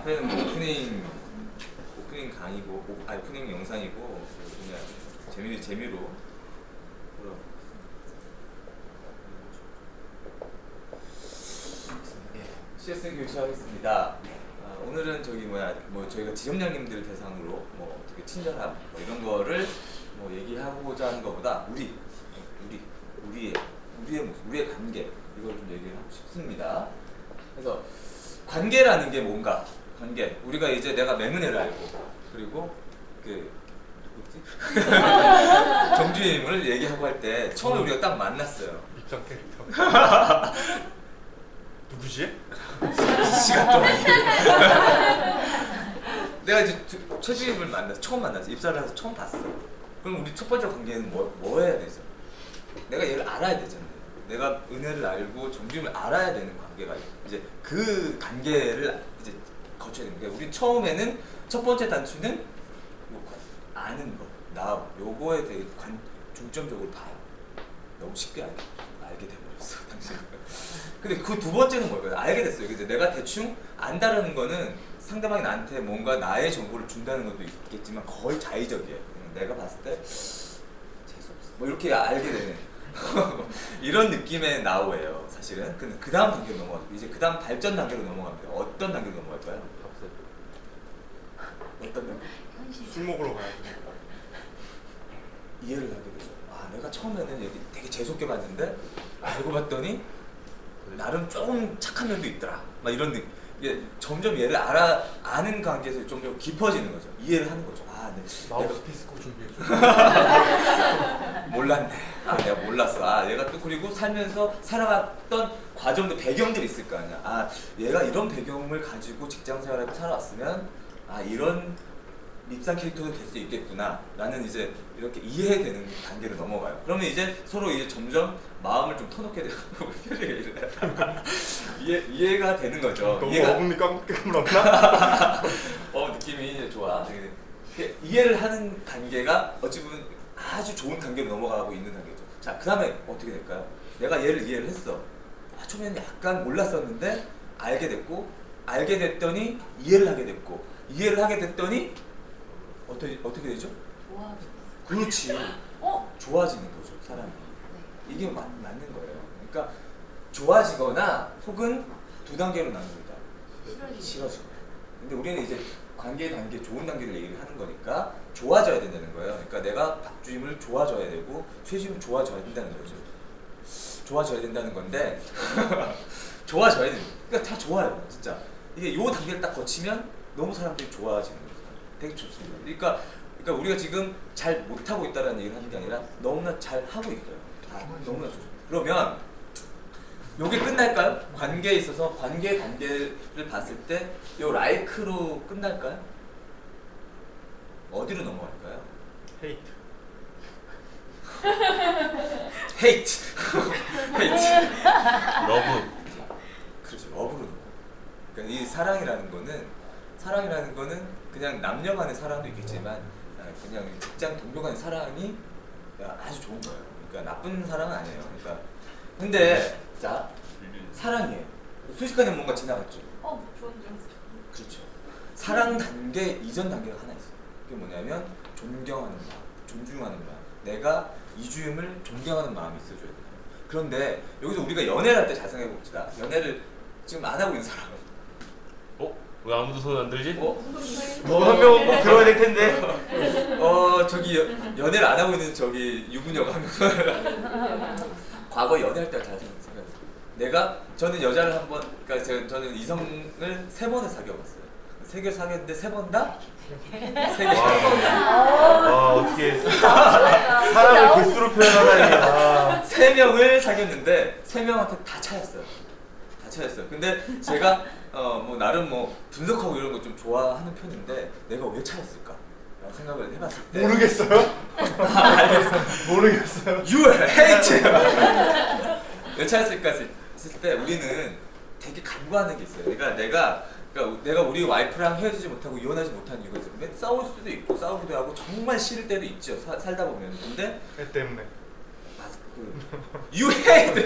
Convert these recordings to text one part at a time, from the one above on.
앞에는 뭐 오프닝 강의고, 오프닝 영상이고 그냥 재미로 CS 교육 시작하겠습니다. 오늘은 저희가 지점장님들 대상으로 뭐 어떻게 친절함 뭐 이런 거를 뭐 얘기하고자 하는 것보다 우리의 모습, 우리의 관계 이걸 좀 얘기를 하고 싶습니다. 그래서 관계라는 게 뭔가? 관계. 우리가 이제 내가 맹은혜를 알고 그리고 누구지? 정주임을 얘기하고 할 때 처음에 우리가 딱 만났어요. 입장 캐릭터. 누구지? 시간 동안. 내가 이제 최주임을 처음 만났어. 입사를 해서 처음 봤어. 그럼 우리 첫 번째 관계는 뭐 해야 되죠? 내가 얘를 알아야 되잖아요. 내가 은혜를 알고 정주임을 알아야 되는 관계가 이제 그 관계를 이제 거쳐야 되는 거예요. 우리 처음에는 첫 번째 단추는 아는 거, 나 요거에 대해 중점적으로 봐요. 너무 쉽게 알게 돼버렸어, 당신은. 근데 그 두 번째는 뭘까요? 알게 됐어요. 이제 내가 대충 안다라는 거는 상대방이 나한테 뭔가 나의 정보를 준다는 것도 있겠지만 거의 자의적이에요. 내가 봤을 때 재수없어. 뭐 이렇게 알게 되는 이런 느낌의 나오예요, 사실은. 근데 그 다음 단계로 넘어가고 이제 그 다음 발전 단계로 넘어갑니다. 어떤 단계로 넘어갈까요? 어떤 단계? 술 먹으러 가야지. 이해를 하게 되죠. 내가 처음에는 얘기 되게 재수없게 봤는데 알고 봤더니 나름 조금 착한 면도 있더라. 막 이런 느낌. 이게 점점 얘를 아는 관계에서 좀 더 깊어지는 거죠. 이해를 하는 거죠. 네. 마우스피스 꼭 준비해줘. 몰랐네. 내가 몰랐어. 얘가 또 그리고 살면서 살아왔던 과정도 배경들이 있을 거 아니야. 얘가 이런 배경을 가지고 직장 생활을 살아왔으면 이런 밉상 캐릭터도 될 수 있겠구나 라는 이제 이렇게 이해되는 단계로 넘어가요. 그러면 이제 서로 이제 점점 마음을 좀 터놓게 되고 이해가 되는 거죠. 너무 어금니 까물었나? 느낌이 좋아. 이해를 하는 단계가 어찌 보면 아주 좋은 단계로 넘어가고 있는 단계죠. 자, 그 다음에 어떻게 될까요? 내가 얘를 이해를 했어. 처음에는 약간 몰랐었는데 알게 됐고, 알게 됐더니 이해를 하게 됐고, 이해를 하게 됐더니 어떻게 되죠? 그렇지. 좋아지는 거죠, 사람이. 이게 맞는 거예요. 그러니까 좋아지거나 혹은 두 단계로 나눕니다. 싫어지거나. 근데 우리는 이제 관계 단계, 좋은 단계를 얘기를 하는 거니까 좋아져야 된다는 거예요. 그러니까 내가 박주임을 좋아져야 되고 최주임을 좋아져야 된다는 거죠. 좋아져야 된다는 건데 좋아져야 됩니다. 그러니까 다 좋아요, 진짜. 이게 요 단계를 딱 거치면 너무 사람들이 좋아지는 거죠. 되게 좋습니다. 그러니까 우리가 지금 잘 못하고 있다는 얘기를 하는 게 아니라 너무나 잘 하고 있어요. 너무나 좋습니다. 그러면 요게 끝날까요? 관계에 있어서 관계 단계를 봤을 때 요 라이크로 끝날까요? 어디로 넘어갈까요? 헤이트. 헤이트. 러브. 그렇죠. 러브로 넘어가요. 그러니까 이 사랑이라는 거는 그냥 남녀 간의 사랑도 있겠지만 그냥 직장 동료 간의 사랑이 아주 좋은 거예요. 그러니까 나쁜 사랑은 아니에요. 그러니까 근데 자, 사랑이에요. 순식간에 뭔가 지나갔죠. 좋은 점. 그렇죠. 사랑 단계 이전 단계가 하나 있어요. 그게 뭐냐면 존경하는 마음, 존중하는 마음. 내가 이주임을 존경하는 마음이 있어줘야 돼요. 그런데 여기서 우리가 연애를 할 때 잘 생각해 봅시다. 연애를 지금 안 하고 있는 사람. 왜 아무도 손 안 들지? 한 명은 꼭 들어야 될 텐데. 저기 연애를 안 하고 있는 저기 유부녀가 한 명. 과거 연애할 때 잘 생각해요. 저는 여자를 그러니까 저는 이성을 3번을 사귀어봤어요. 3개 사귀었는데 3번 다? 3개. 어떻게 사랑을 개수로 표현하다니. 3명을 사귀었는데 3명한테 다 차였어요. 근데 제가 나름 분석하고 이런 거 좀 좋아하는 편인데 내가 왜 차였을까? 라고 생각을 해봤을 때 모르겠어요? 모르겠어요. You hate! 왜 차였을까 했을 때 우리는 되게 간과하는 게 있어요. 그러니까 내가 우리 와이프랑 헤어지지 못하고 이혼하지 못한 이유가 있어요. 싸울 수도 있고 싸우기도 하고 정말 싫을 때도 있죠. 살다 보면. 근데 애 때문에. You hate.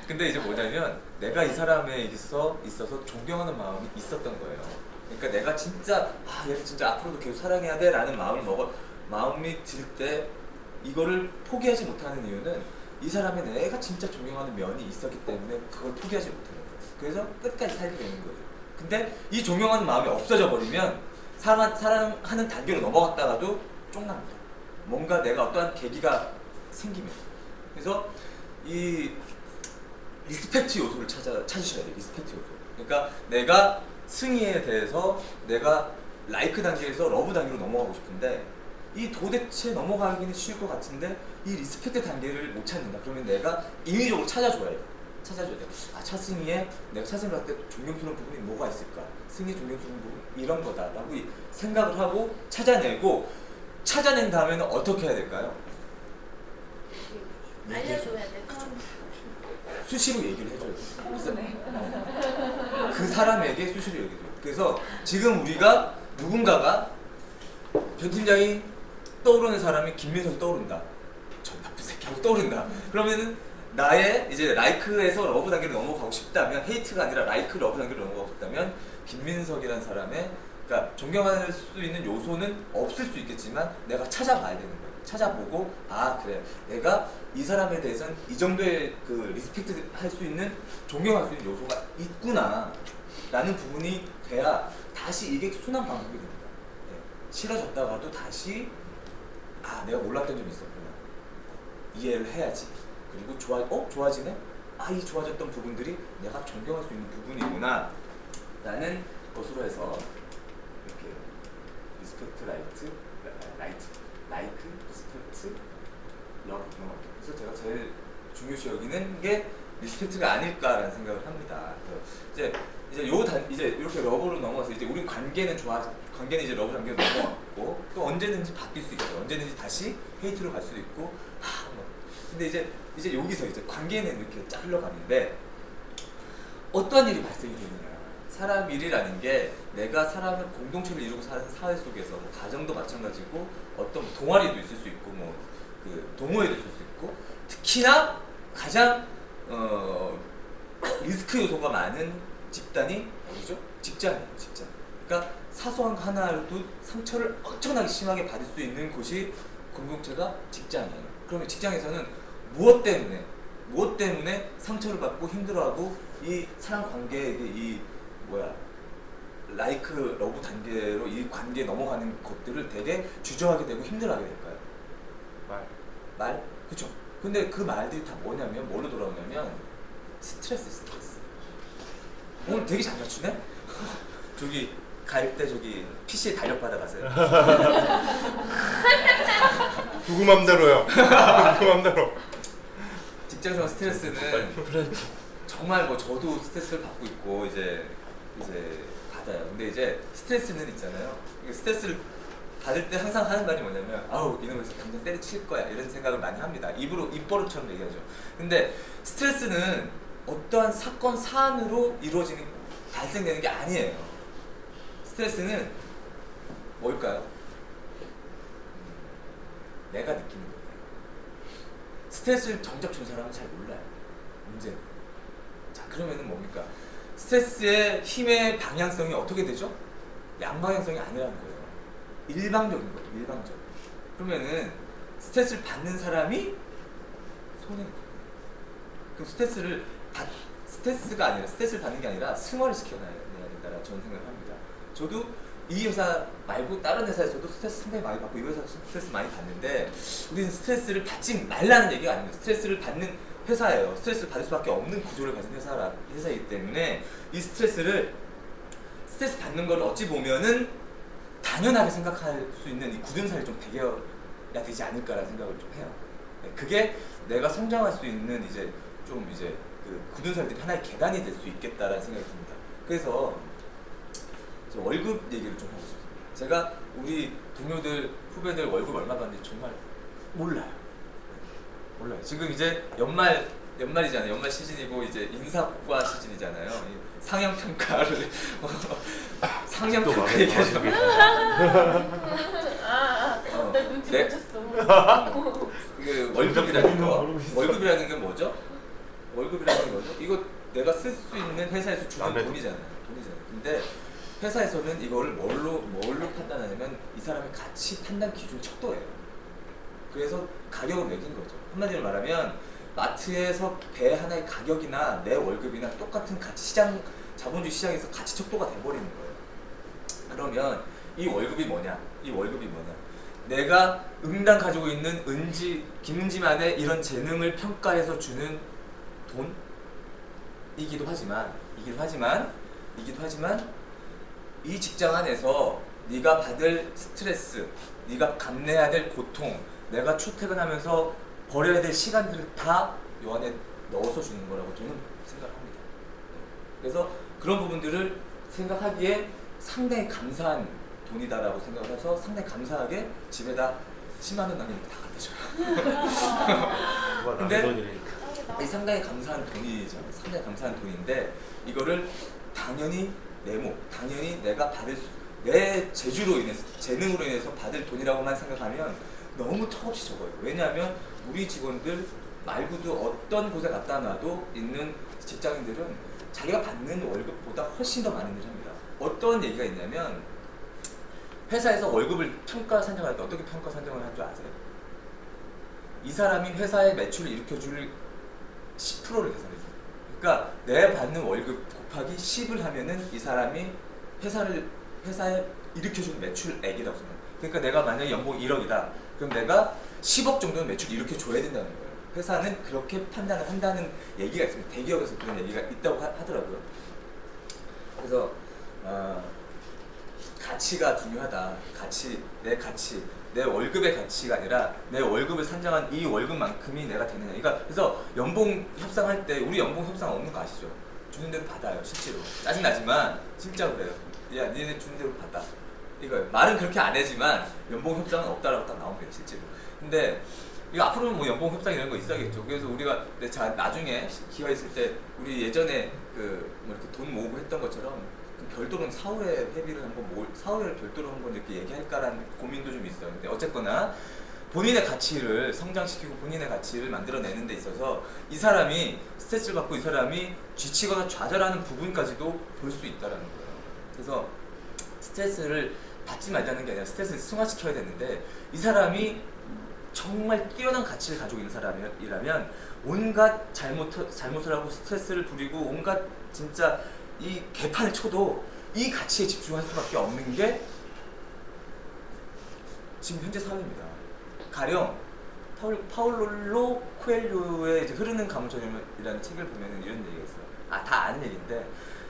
근데 이제 뭐냐면 내가 이 사람에 있어서 존경하는 마음이 있었던 거예요. 그러니까 내가 진짜 얘를 진짜 앞으로도 계속 사랑해야 돼라는 마음이 들 때 이거를 포기하지 못하는 이유는 이 사람의 내가 진짜 존경하는 면이 있었기 때문에 그걸 포기하지 못하는 거예요. 그래서 끝까지 살게 되는 거죠. 근데 이 존경하는 마음이 없어져 버리면 사랑하는 단계로 넘어갔다가도 쫑납니다. 뭔가 내가 어떠한 계기가 생기면. 그래서 이 리스펙트 요소를 찾으셔야 돼요. 리스펙트 요소. 그러니까 내가 승희에 대해서 내가 라이크 단계에서 러브 단계로 넘어가고 싶은데 이 도대체 넘어가기는 쉬울 것 같은데 이 리스펙트 단계를 못 찾는다. 그러면 내가 인위적으로 찾아줘야 돼. 차승희의 내가 차승희 봤을 때 존경스러운 부분이 뭐가 있을까? 승희 존경스러운 부분 이런 거다라고 생각을 하고 찾아낸 다음에는 어떻게 해야 될까요? 알려줘야 돼. 수시로 얘기를 해줘야 돼. 그 사람에게 수시로 얘기해줘. 그래서 지금 우리가 누군가가 변 팀장이 떠오르는 사람이 김민석이 떠오른다. 저 나쁜 새끼하고 떠오른다. 그러면은 나의 이제 라이크에서 러브 단계로 넘어가고 싶다면 헤이트가 아니라 라이크 러브 단계로 넘어가고 싶다면 김민석이라는 사람의 그러니까 존경할 수 있는 요소는 없을 수 있겠지만 내가 찾아봐야 되는 거예요. 찾아보고 그래 내가 이 사람에 대해서는 이 정도의 그 리스펙트 할 수 있는 존경할 수 있는 요소가 있구나 라는 부분이 돼야 다시 이게 순환 반복이 됩니다. 네. 싫어졌다가도 다시 내가 몰랐던 점이 있었구나 이해를 해야지. 그리고 좋아지네? 이 좋아졌던 부분들이 내가 존경할 수 있는 부분이구나 라는 것으로 해서 이렇게 리스펙트 라이크 리스펙트 러브. 그래서 제가 제일 중요시 여기는 게 리스펙트가 아닐까라는 생각을 합니다. 이제 이렇게 러브로 넘어가서 이제 우리 관계는 이제 러브 단계로 넘어갔고 또 언제든지 바뀔 수 있어요. 언제든지 다시 헤이트로 갈 수도 있고 근데 이제 여기서 이제 관계는 이렇게 쫙 흘러가는데 어떠한 일이 발생이 되느냐. 사람 일이라는 게 내가 사람을 공동체를 이루고 사는 사회 속에서 가정도 마찬가지고 어떤 동아리도 있을 수 있고 그 동호회도 있을 수 있고 특히나 가장 리스크 요소가 많은 집단이 어디죠? 직장이에요. 직장. 그러니까 사소한 거 하나라도 상처를 엄청나게 심하게 받을 수 있는 곳이 공동체가 직장이에요. 그러면 직장에서는 무엇 때문에 상처를 받고 힘들어하고 이 사람 관계에 라이크 러브 단계로 이 관계에 넘어가는 것들을 되게 주저하게 되고 힘들어하게 될까요? 말? 그쵸? 근데 그 말들이 다 뭐냐면 뭘로 돌아오냐면 스트레스. 오늘 되게 잘 맞추네? 저기 갈 때 저기 PC에 달력 받아가세요. 누구 맘대로요. 누구 맘대로. 직장생활 스트레스는 정말 저도 스트레스를 받고 있고 이제 받아요. 근데 이제 스트레스는 있잖아요. 스트레스를 받을 때 항상 하는 말이 뭐냐면 이놈의 당장 때려칠 거야 이런 생각을 많이 합니다. 입버릇처럼 얘기하죠. 근데 스트레스는 어떠한 사건 사안으로 발생되는 게 아니에요. 스트레스는 뭘까요? 내가 느끼는 거예요. 스트레스를 정작 준 사람은 잘 몰라요. 문제는. 자, 그러면은 뭡니까? 스트레스의 힘의 방향성이 어떻게 되죠? 양방향성이 아니라는 거예요. 일방적인 거예요. 일방적. 그러면은 스트레스를 받는 사람이 손해는 거예요. 그럼 스트레스를 받는 게 아니라 승화를 시켜놔야 된다라고 저는 생각을 합니다. 저도 이 회사 말고 다른 회사에서도 스트레스 상당히 많이 받고 이 회사도 스트레스 많이 받는데 우리는 스트레스를 받지 말라는 얘기가 아닙니다. 스트레스를 받는 회사예요. 스트레스를 받을 수밖에 없는 구조를 가진 회사이기 때문에 이 스트레스 받는 걸 어찌 보면은 당연하게 생각할 수 있는 이 굳은 살이 좀 배겨야 되지 않을까라는 생각을 좀 해요. 그게 내가 성장할 수 있는 그 굳은 살들이 하나의 계단이 될 수 있겠다라는 생각이 듭니다. 그래서 월급 얘기를 좀 하고 싶습니다. 제가 우리 동료들, 후배들 월급 얼마 받는지 정말 몰라요. 지금 이제 연말이잖아요. 연말 시즌이고 이제 인사과 시즌이잖아요. 상향평가를 상향평가 얘기하죠. 나 눈치 못 챘어. 그 월급이라는 거, 월급이라는 게 뭐죠? 월급이라는 게 뭐죠? 이거 내가 쓸 수 있는 회사에서 주는 돈이잖아요. 근데 회사에서는 이거를 뭘로 판단하냐면 이 사람의 가치 판단 기준 척도예요. 그래서 가격을 매긴 거죠. 한마디로 말하면 마트에서 배 하나의 가격이나 내 월급이나 똑같은 가치 자본주의 시장에서 가치 척도가 돼버리는 거예요. 그러면 이 월급이 뭐냐? 내가 응당 가지고 있는 김은지만의 이런 재능을 평가해서 주는 돈이기도 하지만 이 직장 안에서 네가 받을 스트레스, 네가 감내해야 될 고통, 내가 출퇴근하면서 버려야 될 시간들을 다 요 안에 넣어서 주는 거라고 저는 생각합니다. 그래서 그런 부분들을 생각하기에 상당히 감사한 돈이다라고 생각을 해서 상당히 감사하게 집에다 10만 원 남기면 다 갖다 줘요. 근데 이 상당히 감사한 돈이죠. 상당히 감사한 돈인데 이거를 당연히 당연히 내가 내 재능으로 인해서 받을 돈이라고만 생각하면 너무 턱없이 적어요. 왜냐하면 우리 직원들 말고도 어떤 곳에 갖다 놔도 있는 직장인들은 자기가 받는 월급보다 훨씬 더 많은 일을 합니다. 어떤 얘기가 있냐면 회사에서 월급을 산정할 때 어떻게 평가 산정을 할 줄 아세요? 이 사람이 회사의 매출을 일으켜줄 10%를 계산해요. 그러니까 내 받는 월급 곱하기 10을 하면은 이 사람이 회사에 일으켜주는 매출액이라고 생각해요. 그러니까 내가 만약에 연봉 1억이다. 그럼 내가 10억 정도는 매출을 일으켜줘야 된다는 거예요. 회사는 그렇게 판단을 한다는 얘기가 있습니다. 대기업에서 그런 얘기가 있다고 하더라고요. 그래서 가치가 중요하다. 내 월급의 가치가 아니라 내 월급을 산정한 이 월급만큼이 내가 되느냐. 그래서 연봉 협상할 때 우리 연봉 협상 없는 거 아시죠? 주는 대로 받아요. 실제로 짜증나지만 진짜로 그래요. 야 니네 주는 대로 받아. 이거예요. 말은 그렇게 안 하지만 연봉 협상은 없다라고 딱 나옵니다. 실제로. 근데 이거 앞으로는 뭐 연봉 협상 이런 거 있어야겠죠. 그래서 우리가 나중에 기회 있을 때 우리 예전에 뭐 이렇게 돈 모으고 했던 것처럼 별도로 사후에 회비를 사후에 별도로 한번 이렇게 얘기할까라는 고민도 좀 있어요. 근데 어쨌거나 본인의 가치를 성장시키고 본인의 가치를 만들어내는 데 있어서 이 사람이 스트레스를 받고 이 사람이 지치거나 좌절하는 부분까지도 볼 수 있다는 거예요. 그래서 스트레스를 받지 말자는 게 아니라 스트레스를 승화시켜야 되는데 이 사람이 정말 뛰어난 가치를 가지고 있는 사람이라면 온갖 잘못을 하고 스트레스를 부리고 온갖 진짜 이 개판을 쳐도 이 가치에 집중할 수밖에 없는 게 지금 현재 사회입니다. 가령 파울로 코엘료의 흐르는 가문전염이라는 책을 보면 이런 얘기가 있어요. 다 아는 얘기인데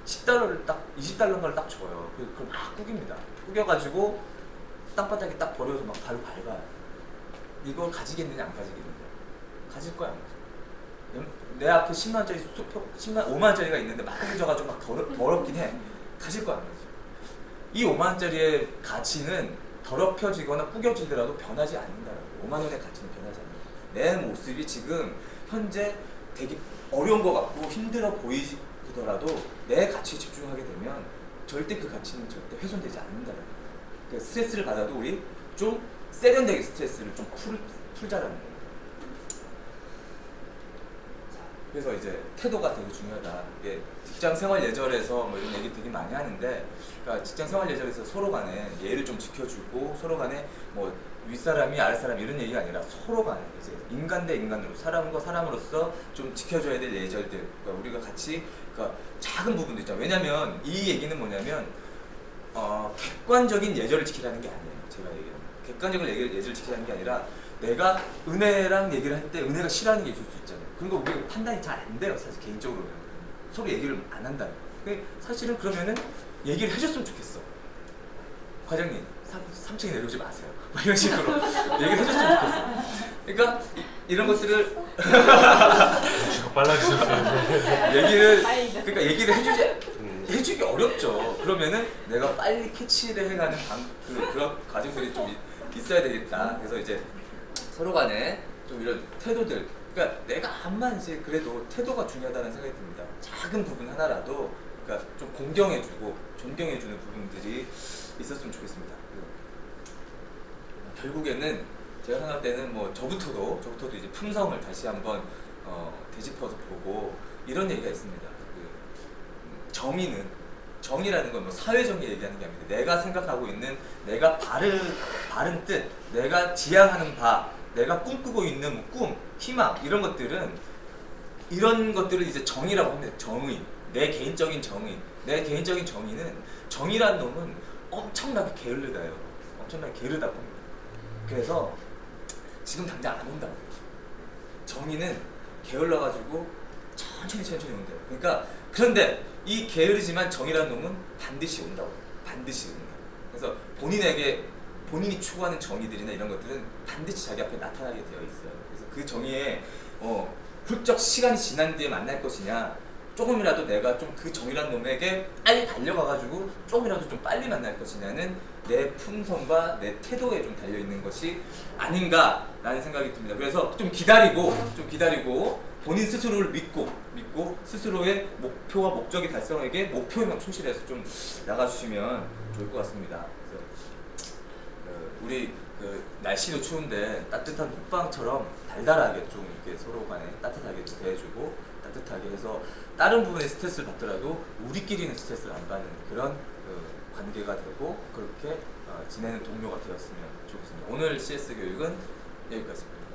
20달러인가를 딱 줘요. 그걸 막 꾸깁니다. 꾸겨가지고 땅바닥에 딱 버려서 막 바로 밟아요. 이걸 가지겠느냐 안 가지겠느냐. 가질 거야 안 가져. 내 앞에 10만원짜리 5만원짜리가 있는데 막 던져가지고 막 더럽긴 해. 가질 거야 안 가져. 이 5만원짜리의 가치는 더럽혀지거나 꾸겨지더라도 변하지 않는다라고. 5만원의 가치는 변하지 않는다. 내 모습이 지금 현재 되게 어려운 것 같고 힘들어 보이더라도 내 가치에 집중하게 되면 절대 그 가치는 절대 훼손되지 않는다라는 거예요. 그러니까 스트레스를 받아도 우리 좀 세련되게 스트레스를 좀 풀자라는 거예요. 그래서 이제 태도가 되게 중요하다. 이게 직장 생활 예절에서 뭐 이런 얘기 되게 많이 하는데, 그러니까 직장 생활 예절에서 서로 간에 예를 좀 지켜주고 서로 간에 뭐 윗사람이 아랫사람 이런 얘기가 아니라 서로 간에 이제 인간 대 인간으로 사람과 사람으로서 좀 지켜줘야 될 예절들, 그러니까 우리가 같이 그러니까 작은 부분도 있잖아요. 왜냐면 이 얘기는 뭐냐면 객관적인 예절을 지키라는 게 아니에요. 제가 얘기하는 객관적인 예절을 지키라는 게 아니라 내가 은혜랑 얘기를 할 때 은혜가 싫어하는 게 있을 수 있잖아요. 그런 거 우리가 판단이 잘 안 돼요. 사실 개인적으로는 서로 얘기를 안 한다는 거예요. 사실은 그러면은 얘기를 해줬으면 좋겠어. 과장님 3층에 내려오지 마세요. 막 이런 식으로 얘기를 해줬으면 좋겠어. 그러니까 이런 것들을 빨라지셨어요. 얘기를 해주기 어렵죠. 그러면은 내가 빨리 캐치를 해가는 그런 과정들이 좀 있어야 되겠다. 그래서 이제 서로 간에 좀 이런 태도들, 그러니까 내가 암만 이제 그래도 태도가 중요하다는 생각이 듭니다. 작은 부분 하나라도 그러니까 좀 공경해주고 존경해주는 부분들이 있었으면 좋겠습니다. 결국에는 제가 생각할 때는 뭐 저부터도 이제 품성을 다시 한번 되짚어서 보고 이런 얘기가 있습니다. 정의라는 건 뭐 사회정의 얘기하는 게 아닙니다. 내가 생각하고 있는 내가 바른 뜻, 내가 지향하는 바, 내가 꿈꾸고 있는 뭐 꿈, 희망 이런 것들을 이제 정의라고 합니다. 정의, 내 개인적인 정의. 내 개인적인 정의는 정의라는 놈은 엄청나게 게을르다요. 엄청나게 게으르다고 합니다. 그래서 지금 당장 안 온다고. 정의는 게을러가지고 천천히 온대요. 그러니까 그런데 이 게으르지만 정의라는 놈은 반드시 온다고. 반드시 온다. 그래서 본인이 추구하는 정의들이나 이런 것들은 반드시 자기 앞에 나타나게 되어 있어요. 그래서 그 정의에 훌쩍 시간이 지난 뒤에 만날 것이냐, 조금이라도 내가 좀 그 정의라는 놈에게 빨리 달려가가지고 조금이라도 좀 빨리 만날 것이냐는 내 품성과 내 태도에 좀 달려있는 것이 아닌가라는 생각이 듭니다. 그래서 좀 기다리고 본인 스스로를 믿고 스스로의 목표와 목적이 달성에게 목표에만 충실해서 좀 나가주시면 좋을 것 같습니다. 그래서 우리 날씨도 추운데 따뜻한 호빵처럼 달달하게 좀 이렇게 서로 간에 따뜻하게 대해주고 따뜻하게 해서 다른 부분에 스트레스를 받더라도 우리끼리는 스트레스를 안 받는 그런 관계가 되고 그렇게 지내는 동료가 되었으면 좋겠습니다. 오늘 CS 교육은 여기까지입니다.